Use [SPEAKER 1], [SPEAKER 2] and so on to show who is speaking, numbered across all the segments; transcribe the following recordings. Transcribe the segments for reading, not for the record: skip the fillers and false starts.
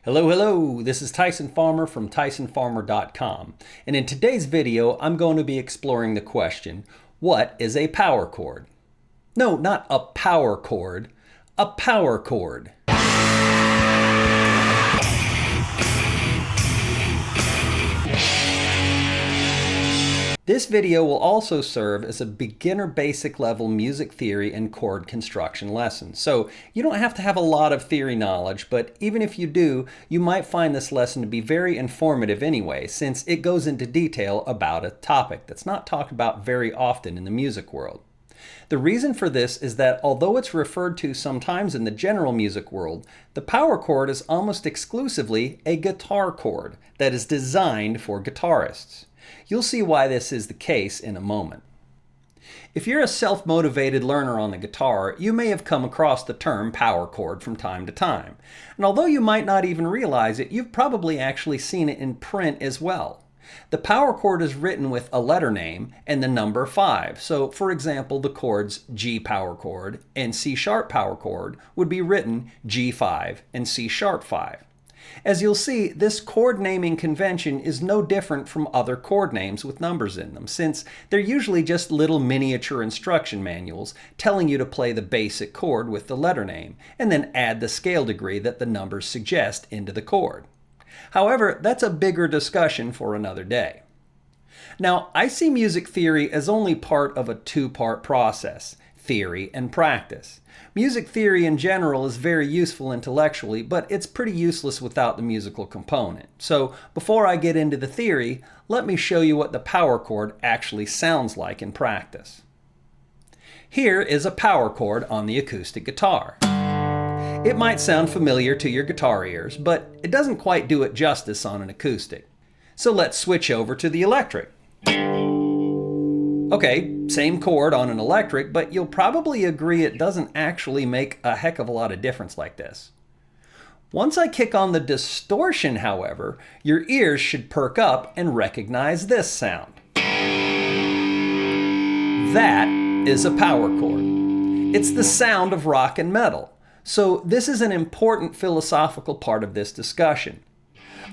[SPEAKER 1] Hello, this is Tyson Farmer from TysonFarmer.com, and in today's video I'm going to be exploring the question, what is a power chord? No, not a power chord, a power chord. This video will also serve as a beginner basic level music theory and chord construction lesson. So you don't have to have a lot of theory knowledge, but even if you do, you might find this lesson to be very informative anyway, since it goes into detail about a topic that's not talked about very often in the music world. The reason for this is that although it's referred to sometimes in the general music world, the power chord is almost exclusively a guitar chord that is designed for guitarists. You'll see why this is the case in a moment. If you're a self-motivated learner on the guitar, you may have come across the term power chord from time to time. And although you might not even realize it, you've probably actually seen it in print as well. The power chord is written with a letter name and the number 5. So, for example, the chords G power chord and C sharp power chord would be written G5 and C sharp 5. As you'll see, this chord naming convention is no different from other chord names with numbers in them, since they're usually just little miniature instruction manuals telling you to play the basic chord with the letter name, and then add the scale degree that the numbers suggest into the chord. However, that's a bigger discussion for another day. Now, I see music theory as only part of a two-part process: theory and practice. Music theory in general is very useful intellectually, but it's pretty useless without the musical component. So before I get into the theory, let me show you what the power chord actually sounds like in practice. Here is a power chord on the acoustic guitar. It might sound familiar to your guitar ears, but it doesn't quite do it justice on an acoustic. So let's switch over to the electric. Okay, same chord on an electric, but you'll probably agree it doesn't actually make a heck of a lot of difference like this. Once I kick on the distortion, however, your ears should perk up and recognize this sound. That is a power chord. It's the sound of rock and metal. So this is an important philosophical part of this discussion.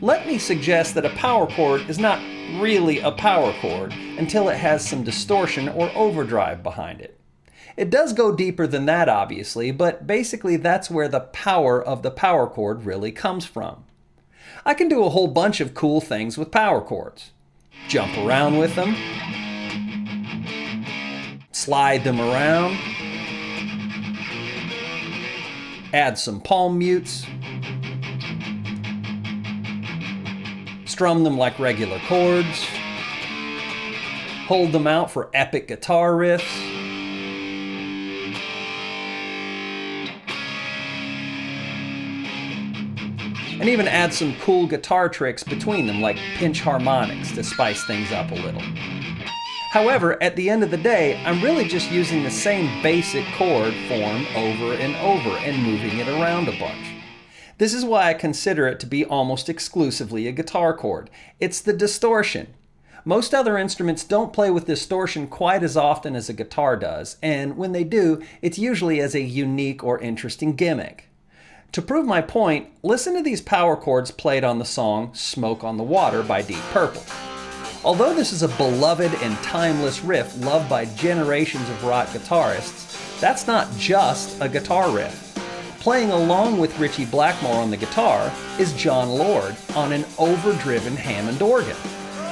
[SPEAKER 1] Let me suggest that a power chord is not really a power chord until it has some distortion or overdrive behind it. It does go deeper than that, obviously, but basically that's where the power of the power chord really comes from. I can do a whole bunch of cool things with power chords. Jump around with them, slide them around, add some palm mutes, strum them like regular chords, hold them out for epic guitar riffs, and even add some cool guitar tricks between them like pinch harmonics to spice things up a little. However, at the end of the day, I'm really just using the same basic chord form over and over and moving it around a bunch. This is why I consider it to be almost exclusively a guitar chord. It's the distortion. Most other instruments don't play with distortion quite as often as a guitar does, and when they do, it's usually as a unique or interesting gimmick. To prove my point, listen to these power chords played on the song "Smoke on the Water" by Deep Purple. Although this is a beloved and timeless riff loved by generations of rock guitarists, that's not just a guitar riff. Playing along with Ritchie Blackmore on the guitar is John Lord on an overdriven Hammond organ.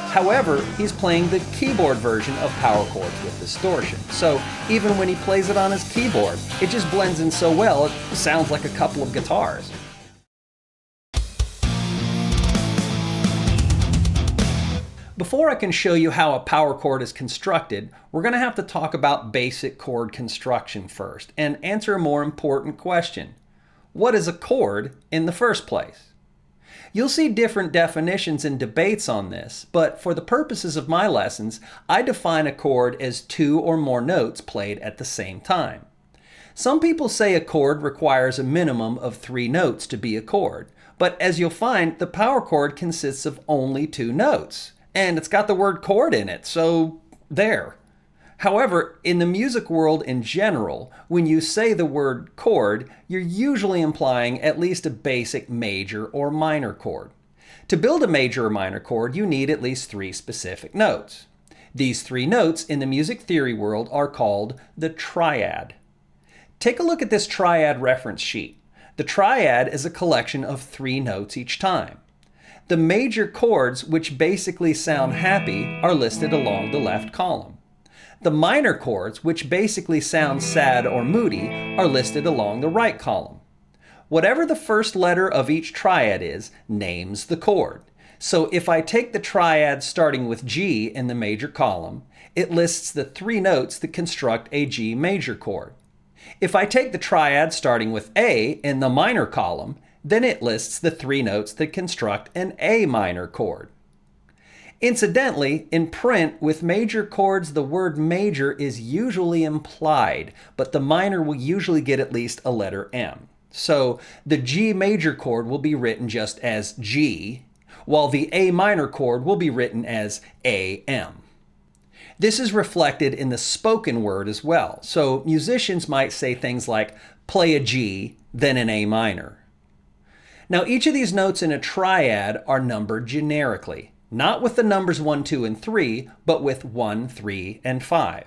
[SPEAKER 1] However, he's playing the keyboard version of power chords with distortion, so even when he plays it on his keyboard, it just blends in so well it sounds like a couple of guitars. Before I can show you how a power chord is constructed, we're going to have to talk about basic chord construction first and answer a more important question. What is a chord in the first place? You'll see different definitions and debates on this, but for the purposes of my lessons, I define a chord as 2 or more notes played at the same time. Some people say a chord requires a minimum of 3 notes to be a chord, but as you'll find, the power chord consists of only 2 notes. And it's got the word chord in it, so there. However, in the music world in general, when you say the word chord, you're usually implying at least a basic major or minor chord. To build a major or minor chord, you need at least 3 specific notes. These 3 notes in the music theory world are called the triad. Take a look at this triad reference sheet. The triad is a collection of 3 notes each time. The major chords, which basically sound happy, are listed along the left column. The minor chords, which basically sound sad or moody, are listed along the right column. Whatever the first letter of each triad is, names the chord. So if I take the triad starting with G in the major column, it lists the 3 notes that construct a G major chord. If I take the triad starting with A in the minor column, then it lists the 3 notes that construct an A minor chord. Incidentally, in print, with major chords, the word major is usually implied, but the minor will usually get at least a letter M. So the G major chord will be written just as G, while the A minor chord will be written as AM. This is reflected in the spoken word as well. So musicians might say things like, play a G, then an A minor. Now each of these notes in a triad are numbered generically, not with the numbers 1, 2, and 3, but with 1, 3, and 5.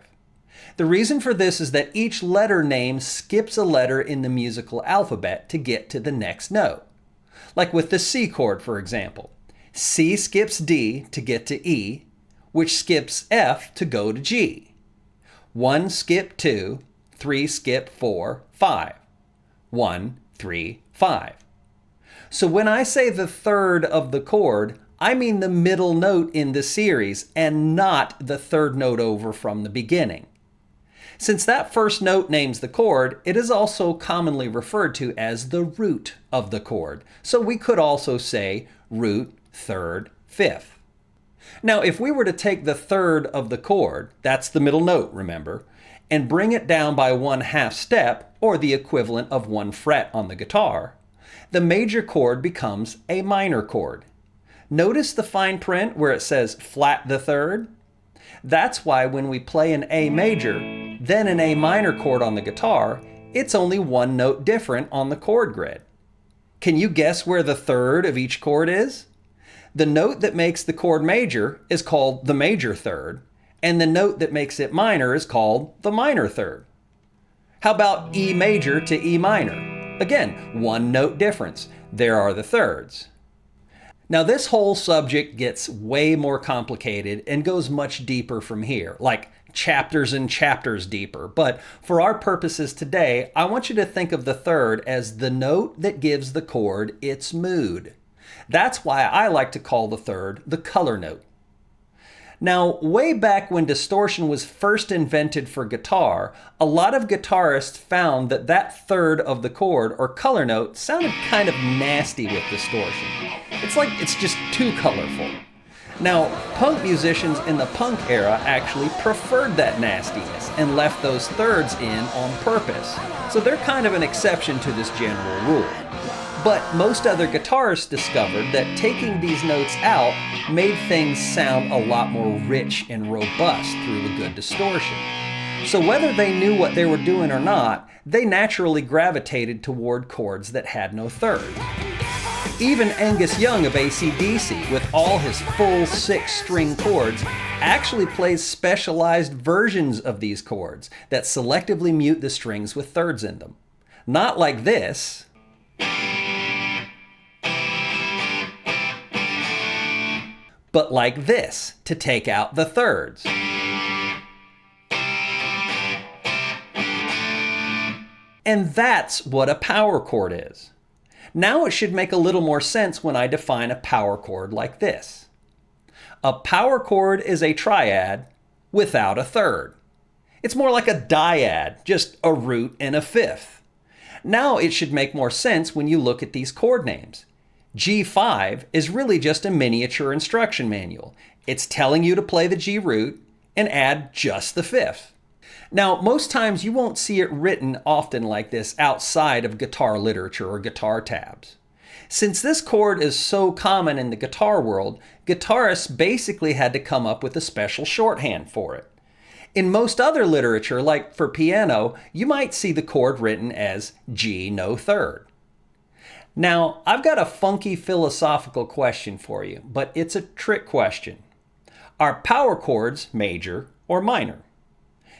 [SPEAKER 1] The reason for this is that each letter name skips a letter in the musical alphabet to get to the next note. Like with the C chord, for example. C skips D to get to E, which skips F to go to G. 1 skip 2, 3 skip 4, 5. 1, 3, 5. So when I say the third of the chord, I mean the middle note in the series and not the third note over from the beginning. Since that first note names the chord, it is also commonly referred to as the root of the chord. So we could also say root, third, fifth. Now, if we were to take the third of the chord, that's the middle note, remember, and bring it down by 1/2 step, or the equivalent of 1 fret on the guitar, the major chord becomes a minor chord. Notice the fine print where it says flat the third? That's why when we play an A major, then an A minor chord on the guitar, it's only 1 note different on the chord grid. Can you guess where the third of each chord is? The note that makes the chord major is called the major third, and the note that makes it minor is called the minor third. How about E major to E minor? Again, 1 note difference. There are the thirds. Now this whole subject gets way more complicated and goes much deeper from here, like chapters and chapters deeper. But for our purposes today, I want you to think of the third as the note that gives the chord its mood. That's why I like to call the third the color note. Now, way back when distortion was first invented for guitar, a lot of guitarists found that that third of the chord or color note sounded kind of nasty with distortion. It's like it's just too colorful. Now, punk musicians in the punk era actually preferred that nastiness and left those thirds in on purpose. So they're kind of an exception to this general rule. But most other guitarists discovered that taking these notes out made things sound a lot more rich and robust through a good distortion. So whether they knew what they were doing or not, they naturally gravitated toward chords that had no third. Even Angus Young of AC/DC, with all his full 6-string chords, actually plays specialized versions of these chords that selectively mute the strings with thirds in them. Not like this. But like this, to take out the thirds. And that's what a power chord is. Now it should make a little more sense when I define a power chord like this. A power chord is a triad without a third. It's more like a dyad, just a root and a fifth. Now it should make more sense when you look at these chord names. G5 is really just a miniature instruction manual. It's telling you to play the G root and add just the fifth. Now, most times you won't see it written often like this outside of guitar literature or guitar tabs. Since this chord is so common in the guitar world, guitarists basically had to come up with a special shorthand for it. In most other literature, like for piano, you might see the chord written as G, no third. Now, I've got a funky philosophical question for you, but it's a trick question. Are power chords major or minor?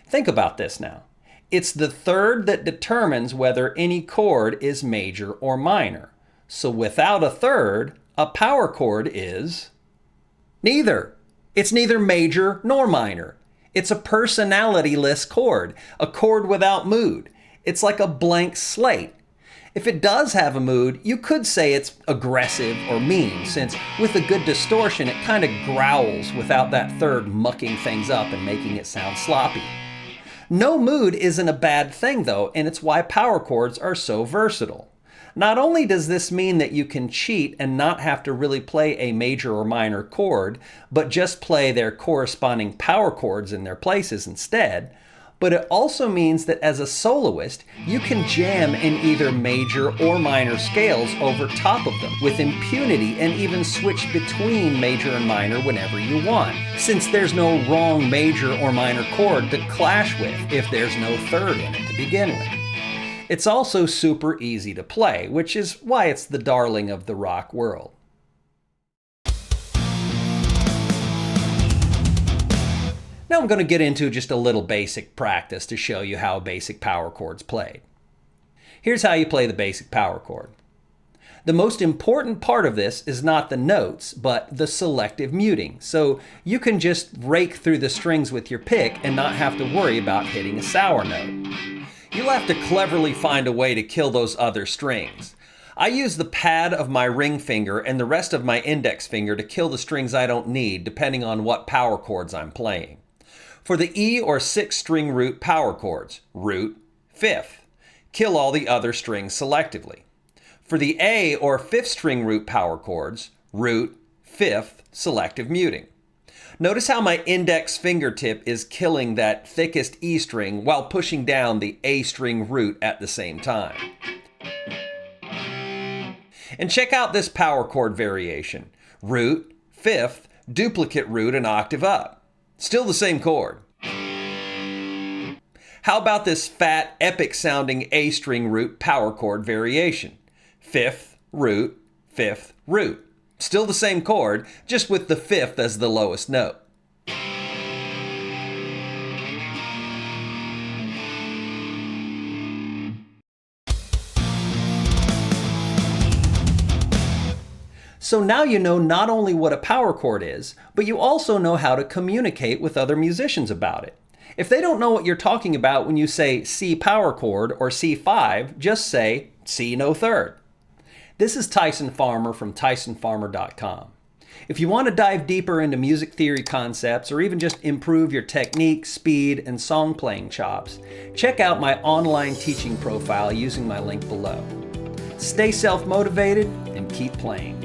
[SPEAKER 1] Think about this now. It's the third that determines whether any chord is major or minor. So without a third, a power chord is neither. It's neither major nor minor. It's a personality-less chord, a chord without mood. It's like a blank slate. If it does have a mood, you could say it's aggressive or mean, since with a good distortion, it kind of growls without that third mucking things up and making it sound sloppy. No mood isn't a bad thing though, and it's why power chords are so versatile. Not only does this mean that you can cheat and not have to really play a major or minor chord, but just play their corresponding power chords in their places instead, but it also means that as a soloist, you can jam in either major or minor scales over top of them with impunity and even switch between major and minor whenever you want, since there's no wrong major or minor chord to clash with if there's no third in it to begin with. It's also super easy to play, which is why it's the darling of the rock world. Now I'm going to get into just a little basic practice to show you how a basic power chord's played. Here's how you play the basic power chord. The most important part of this is not the notes, but the selective muting. So you can just rake through the strings with your pick and not have to worry about hitting a sour note. You'll have to cleverly find a way to kill those other strings. I use the pad of my ring finger and the rest of my index finger to kill the strings I don't need, depending on what power chords I'm playing. For the E or 6-string root power chords, root, 5th. Kill all the other strings selectively. For the A or 5th-string root power chords, root, 5th, selective muting. Notice how my index fingertip is killing that thickest E string while pushing down the A string root at the same time. And check out this power chord variation. Root, 5th, duplicate root an octave up. Still the same chord. How about this fat, epic-sounding A-string root power chord variation? 5th, root, 5th, root. Still the same chord, just with the 5th as the lowest note. So now you know not only what a power chord is, but you also know how to communicate with other musicians about it. If they don't know what you're talking about when you say C power chord or C5, just say C no third. This is Tyson Farmer from TysonFarmer.com. If you want to dive deeper into music theory concepts or even just improve your technique, speed, and song playing chops, check out my online teaching profile using my link below. Stay self-motivated and keep playing.